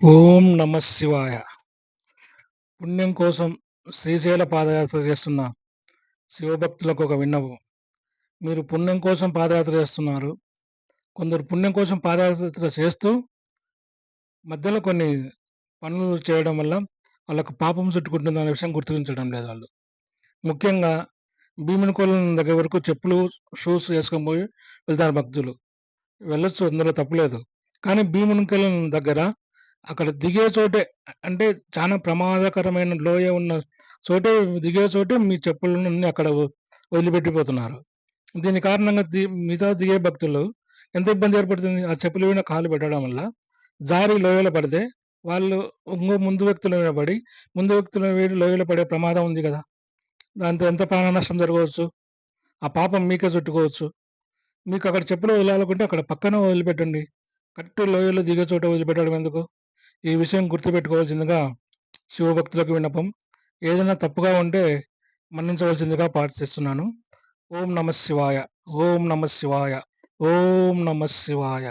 ఓం నమ శివాయ. పుణ్యం కోసం శ్రీశైల పాదయాత్ర చేస్తున్న శివభక్తులకు ఒక విన్నపం. మీరు పుణ్యం కోసం పాదయాత్ర చేస్తున్నారు. కొందరు పుణ్యం కోసం పాదయాత్ర చేస్తూ మధ్యలో కొన్ని పనులు చేయడం వల్ల వాళ్ళకు పాపం చుట్టుకుంటుందనే విషయం గుర్తించడం లేదు వాళ్ళు. ముఖ్యంగా భీముని కొలను దగ్గర వరకు చెప్పులు, షూస్ ఏసుకొని పోయి వెళ్తారు భక్తులు. వెళ్ళొచ్చు, అందులో తప్పులేదు. కానీ భీముని కొలను దగ్గర అక్కడ దిగే చోటే అంటే చాలా ప్రమాదకరమైన లోయ ఉన్న చోటే దిగే చోటే మీ చెప్పులన్నీ అక్కడ వదిలిపెట్టిపోతున్నారు. దీని కారణంగా మిగతా దిగే భక్తులు ఎంత ఇబ్బంది ఏర్పడుతుంది? ఆ చెప్పుల మీద కాలు పెట్టడం వల్ల జారి లోయలో పడితే వాళ్ళు ముందు వ్యక్తుల మీద పడి, ముందు వ్యక్తుల మీద లోయలో పడే ప్రమాదం ఉంది గదా! దాంతో ఎంత ప్రాణ నష్టం జరగవచ్చు. ఆ పాపం మీకే చుట్టుకోవచ్చు. మీకక్కడ చెప్పులు వదలాలనుకుంటే అక్కడ పక్కన వదిలిపెట్టండి. కరెక్ట్ లోయలో దిగే చోట వదిలిపెట్టడం ఎందుకు? ఈ విషయం గుర్తుపెట్టుకోవాల్సిందిగా శివభక్తులకు విన్నపం. ఏదైనా తప్పుగా ఉంటే మన్నించవలసిందిగా ప్రార్థిస్తున్నాను. ఓం నమ శివాయ. ఓం నమ శివాయ. ఓం నమ శివాయ.